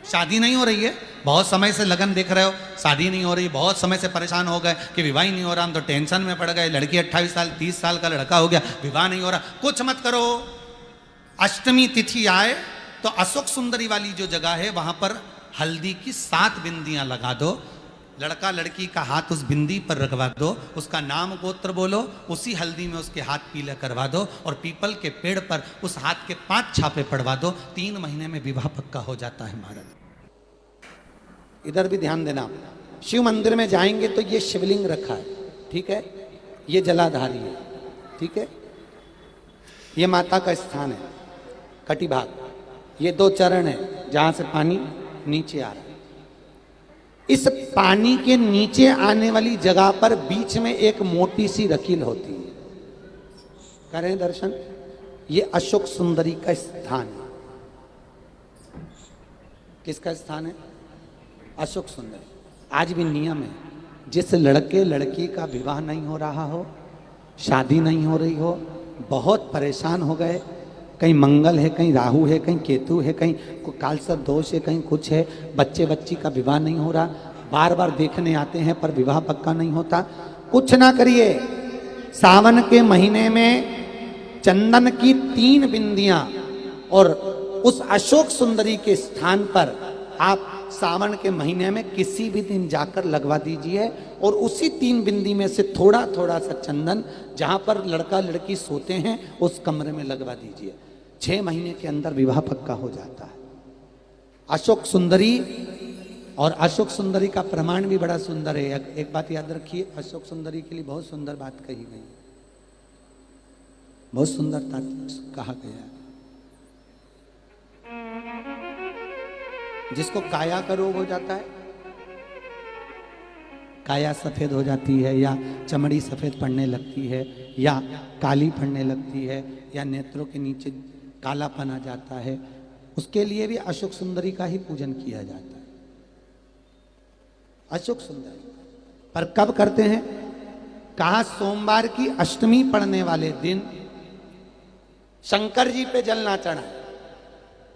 शादी नहीं हो रही है, बहुत समय से लगन देख रहे हो, शादी नहीं हो रही, बहुत समय से परेशान हो गए कि विवाह ही नहीं हो रहा, हम तो टेंशन में पड़ गए, लड़की 28 साल 30 साल का लड़का हो गया, विवाह नहीं हो रहा, कुछ मत करो। अष्टमी तिथि आए तो अशोक सुंदरी वाली जो जगह है वहां पर हल्दी की 7 बिंदियां लगा दो, लड़का लड़की का हाथ उस बिंदी पर रखवा दो, उसका नाम गोत्र बोलो, उसी हल्दी में उसके हाथ पीले करवा दो और पीपल के पेड़ पर उस हाथ के 5 छापे पड़वा दो, 3 महीने में विवाह पक्का हो जाता है महाराज। इधर भी ध्यान देना, शिव मंदिर में जाएंगे तो ये शिवलिंग रखा है, ठीक है, ये जलाधारी है, ठीक है, ये माता का स्थान है, कटिभाग, ये 2 चरण है जहां से पानी नीचे आ रहा है। इस पानी के नीचे आने वाली जगह पर बीच में एक मोटी सी रकील होती है, करें दर्शन, ये अशोक सुंदरी का स्थान है। किसका स्थान है? अशोक सुंदरी। आज भी नियम है, जिस लड़के लड़की का विवाह नहीं हो रहा हो, शादी नहीं हो रही हो, बहुत परेशान हो गए, कहीं मंगल है, कहीं राहु है, कहीं केतु है, कहीं कालसर्प दोष है, कहीं कुछ है, बच्चे बच्ची का विवाह नहीं हो रहा, बार बार देखने आते हैं पर विवाह पक्का नहीं होता, कुछ ना करिए, सावन के महीने में चंदन की 3 बिंदियां और उस अशोक सुंदरी के स्थान पर आप सावन के महीने में किसी भी दिन जाकर लगवा दीजिए और उसी 3 बिंदी में से थोड़ा थोड़ा सा चंदन जहां पर लड़का लड़की सोते हैं उस कमरे में लगवा दीजिए, 6 महीने के अंदर विवाह पक्का हो जाता है। अशोक सुंदरी, और अशोक सुंदरी का प्रमाण भी बड़ा सुंदर है। एक बात याद रखिए, अशोक सुंदरी के लिए बहुत सुंदर बात कही गई, बहुत सुंदरता कहा गया है। जिसको काया का रोग हो जाता है, काया सफेद हो जाती है या चमड़ी सफेद पड़ने लगती है या काली पड़ने लगती है या नेत्रों के नीचे कालापन आ जाता है, उसके लिए भी अशोक सुंदरी का ही पूजन किया जाता है। अशोक सुंदरी पर कब करते हैं? कहा सोमवार की अष्टमी पड़ने वाले दिन शंकर जी पे जल ना चढ़ाएं,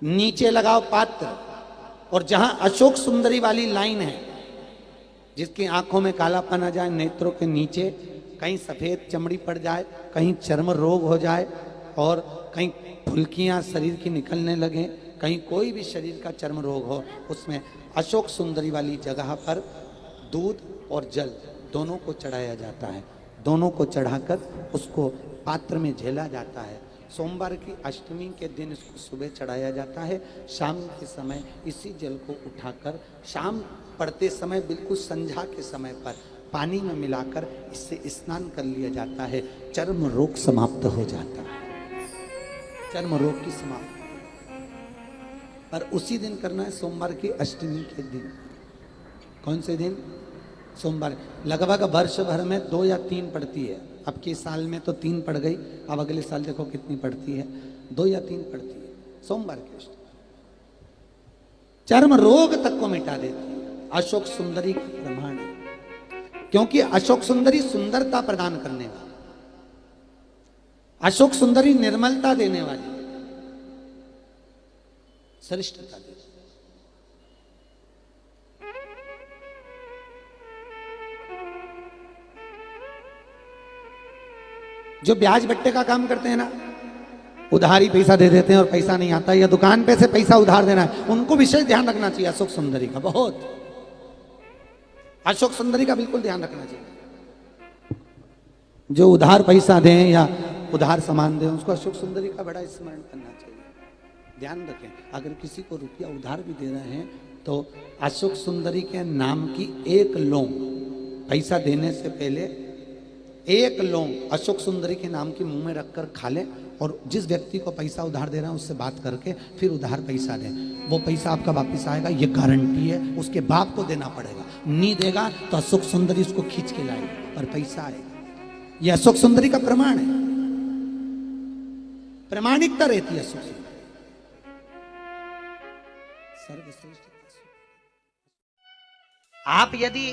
नीचे लगाओ पात्र, और जहां अशोक सुंदरी वाली लाइन है, जिसकी आंखों में कालापन आ जाए, नेत्रों के नीचे कहीं सफेद चमड़ी पड़ जाए, कहीं चर्म रोग हो जाए और कहीं फुल्कियां शरीर की निकलने लगे, कहीं कोई भी शरीर का चर्म रोग हो, उसमें अशोक सुंदरी वाली जगह पर दूध और जल दोनों को चढ़ाया जाता है। दोनों को चढ़ाकर उसको पात्र में झेला जाता है। सोमवार की अष्टमी के दिन इसको सुबह चढ़ाया जाता है, शाम के समय इसी जल को उठाकर शाम पड़ते समय बिल्कुल संध्या के समय पर पानी में मिलाकर इससे स्नान कर लिया जाता है। चर्म रोग समाप्त हो जाता है, चर्म रोग की समाप्ति। पर उसी दिन करना है, सोमवार की अष्टमी के दिन। कौन से दिन? सोमवार। लगभग वर्ष भर में 2 या 3 पड़ती है, अब के साल में तो 3 पड़ गई, अब अगले साल देखो कितनी पड़ती है, 2 या 3 पड़ती है सोमवार की अष्टमी। चर्म रोग तक को मिटा देती है, अशोक सुंदरी का प्रमाण है, क्योंकि अशोक सुंदरी सुंदरता प्रदान करने वाली, अशोक सुंदरी निर्मलता देने वाली, श्रेष्ठता देती। जो ब्याज बट्टे का काम करते हैं ना, उधारी पैसा दे देते हैं और पैसा नहीं आता, या दुकान पे से पैसा उधार देना है, उनको विशेष ध्यान रखना चाहिए अशोक सुंदरी का, बहुत अशोक सुंदरी का बिल्कुल ध्यान रखना चाहिए। जो उधार पैसा दें या उधार सामान दें, उसको अशोक सुंदरी का बड़ा स्मरण करना चाहिए। ध्यान रखें, अगर किसी को रुपया उधार भी दे रहे हैं तो अशोक सुंदरी के नाम की 1 लौंग पैसा देने से पहले 1 लौंग अशोक सुंदरी के नाम की मुंह में रखकर खा ले, और जिस व्यक्ति को पैसा उधार दे रहा है उससे बात करके फिर उधार पैसा दें, वो पैसा आपका वापस आएगा, ये गारंटी है। उसके बाप को देना पड़ेगा, नहीं देगा तो अशोक सुंदरी उसको खींच के लाएगी और पैसा आएगा। ये अशोक सुंदरी का प्रमाण है, प्रमाणिकता रहती है अशोक सुंदरी। सर्वश्रेष्ठ। आप यदि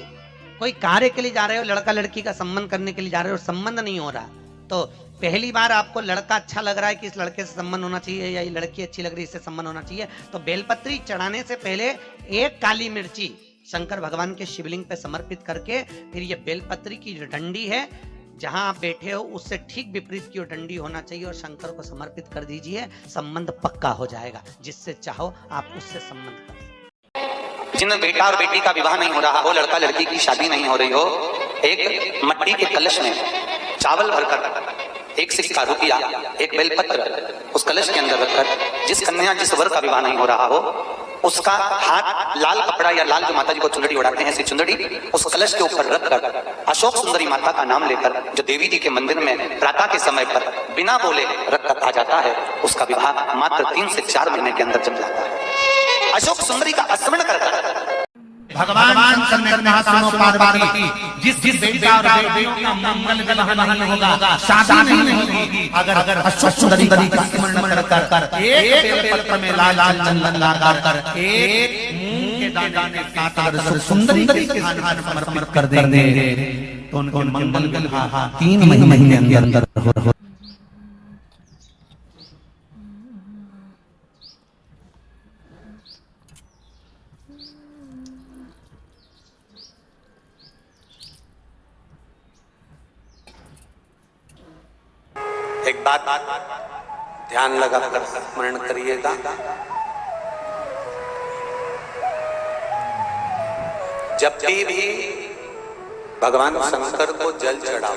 कोई कार्य के लिए जा रहे हो, लड़का लड़की का संबंध करने के लिए जा रहे हो, संबंध नहीं हो रहा, तो पहली बार आपको लड़का अच्छा लग रहा है कि इस लड़के से संबंध होना चाहिए, या ये लड़की अच्छी लग रही है इससे संबंध होना चाहिए, तो बेलपत्री चढ़ाने से पहले एक काली मिर्ची शंकर भगवान के शिवलिंग पे समर्पित करके फिर ये बेलपत्री की जो डंडी है जहां आप बैठे हो उससे ठीक विपरीत की डंडी होना चाहिए और शंकर को समर्पित कर दीजिए। संबंध पक्का हो जाएगा, जिससे चाहो आप उससे संबंध कर। जिन बेटा और बेटी का विवाह नहीं हो रहा हो, लड़का लड़की की शादी नहीं हो रही हो, एक मट्टी के कलश में चावल भरकर एक सिक्का रुपया एक बेलपत्र उस कलश के अंदर रखकर जिस कन्या जिस वर का विवाह नहीं हो रहा हो उसका हाथ लाल कपड़ा या लाल जो माता जी को चुंदड़ी उड़ाते हैं ऐसी चुंदड़ी उस कलश के ऊपर रखकर अशोक सुंदरी माता का नाम लेकर जो देवी जी के मंदिर में प्रातः के समय पर बिना बोले रखकर आ जाता है, उसका विवाह मात्र 3 से 4 महीने के अंदर जम जाता है। अशोक सुंदरी का स्मरण कर भगवान शंकर ने कहा सुनो पार्वती, जिस बेटा और बेटियों का मंगल विवाह नहीं होगा, शादी नहीं होगी, अगर अशोक सुंदरी का स्मरण कर एक बेलपत्र में लाल लाल चंदन लगाकर एक मूंग के दाने के साथ अगर सुंदरी के हाथ समर्पित कर देंगे तो उनके मंगल विवाह 3 महीने के अंदर हो। एक बात ध्यान लगाकर स्मरण करिएगा, जब भी भगवान शंकर को जल चढ़ाओ,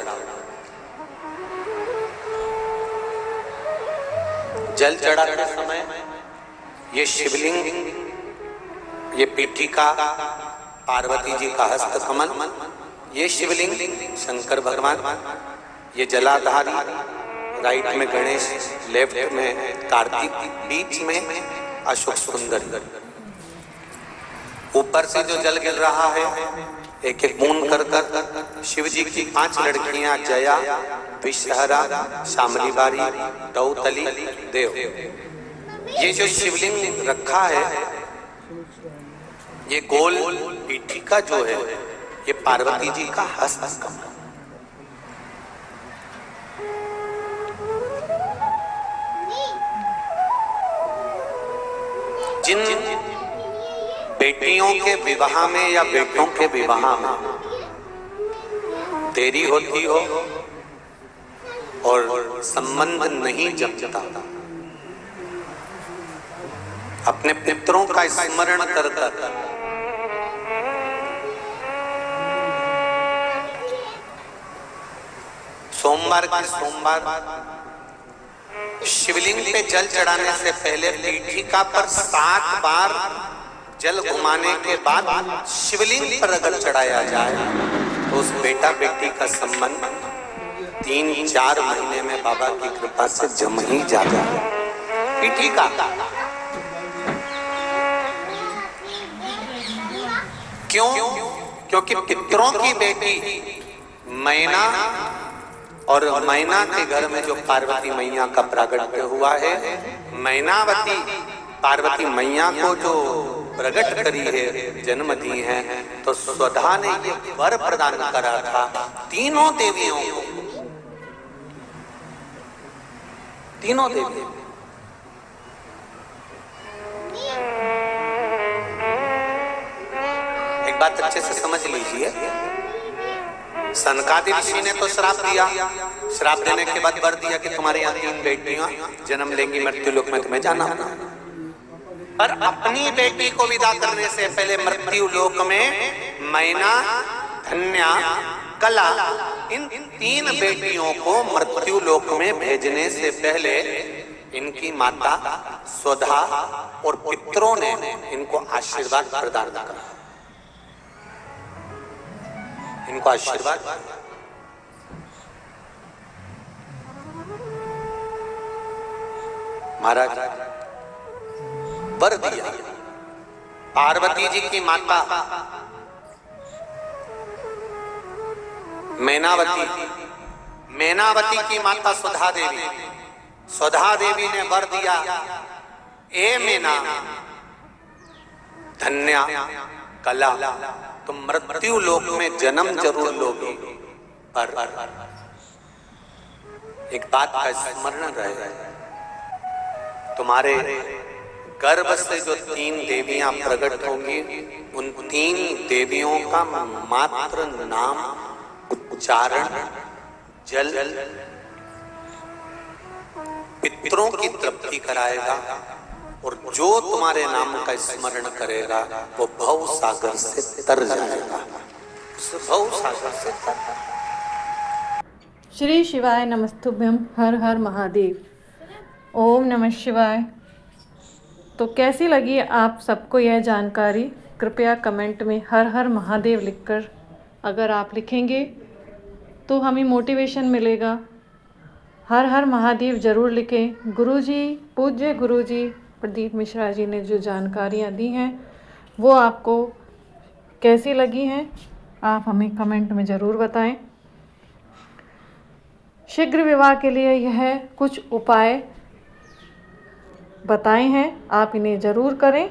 जल चढ़ाते समय ये शिवलिंग, ये पीठिका पार्वती जी का हस्त कमल, ये शिवलिंग शंकर भगवान, ये जलाधारी, राइट में गणेश, लेफ्ट में कार्तिक, बीच में अशोक सुंदर। ऊपर से जो जल गिर रहा है एक एक बूंद कर कर शिव जी की 5 लड़कियां जया, विषहरा, शामली बारी, दौतली, देव, ये जो शिवलिंग रखा है ये गोल पीठिका जो है ये पार्वती जी का हस्त कमल। जिन बेटियों के विवाह में या बेटों के विवाह में देरी होती हो और संबंध नहीं जमता, अपने पितरों का स्मरण कर सोमवार के सोमवार शिवलिंग पे जल चढ़ाने से पहले पीठिका पर 7 बार जल घुमाने के बाद शिवलिंग पर अगर चढ़ाया जाए तो उस बेटा बेटी का संबंध 3-4 महीने में बाबा की कृपा से जम ही जाता है। पीठिका क्यों? क्योंकि पितरों की बेटी मैना और मैना के घर में जो पार्वती मैया का प्रागट्य हुआ है, मैनावती पार्वती मैया को जो प्रकट करी है, जन्म दी है, तो स्वधा ने ये वर प्रदान करा था तीनों देवियों को, तीनों देवियों। एक बात अच्छे से समझ लीजिए, सनकादिक ऋषि ने तो श्राप दिया, श्राप देने के बाद वर दिया कि तुम्हारे यहाँ 3 बेटियां जन्म लेंगी, मृत्यु लोक में तुम्हें जाना होगा। पर अपनी बेटी को विदा करने से पहले मृत्यु लोक में मैना, धन्या, कला, इन 3 बेटियों को मृत्यु लोक में भेजने से पहले इनकी माता स्वधा और पितरों ने इनको आशीर्वाद प्रदान करा, इनको आशीर्वाद। महाराज वर दिया, पार्वती जी की माता मैनावती, मैनावती की माता सुधा देवी, सुधा देवी ने वर दिया, ए मैना, धन्या, कला, तुम मृत्यु लोक में जन्म जरूर लोगी, पर एक बात का स्मरण रहे, तुम्हारे गर्भ से जो 3 देवियां प्रकट होंगी, उन 3 देवियों का मात्र नाम उच्चारण जल पितरों की तृप्ति कराएगा, और जो तुम्हारे नाम का स्मरण करेगा वो भव सागर से तर जाएगा। उस भव सागर से तर। श्री शिवाय नमस्तुभ्यम। हर हर महादेव। ओम नमः शिवाय। तो कैसी लगी आप सबको यह जानकारी? कृपया कमेंट में हर हर महादेव लिखकर, अगर आप लिखेंगे तो हमें मोटिवेशन मिलेगा। हर हर महादेव ज़रूर लिखें। गुरुजी, पूज्य गुरुजी प्रदीप मिश्रा जी ने जो जानकारियाँ दी हैं वो आपको कैसी लगी हैं, आप हमें कमेंट में ज़रूर बताएं। शीघ्र विवाह के लिए यह कुछ उपाय बताए हैं, आप इन्हें ज़रूर करें।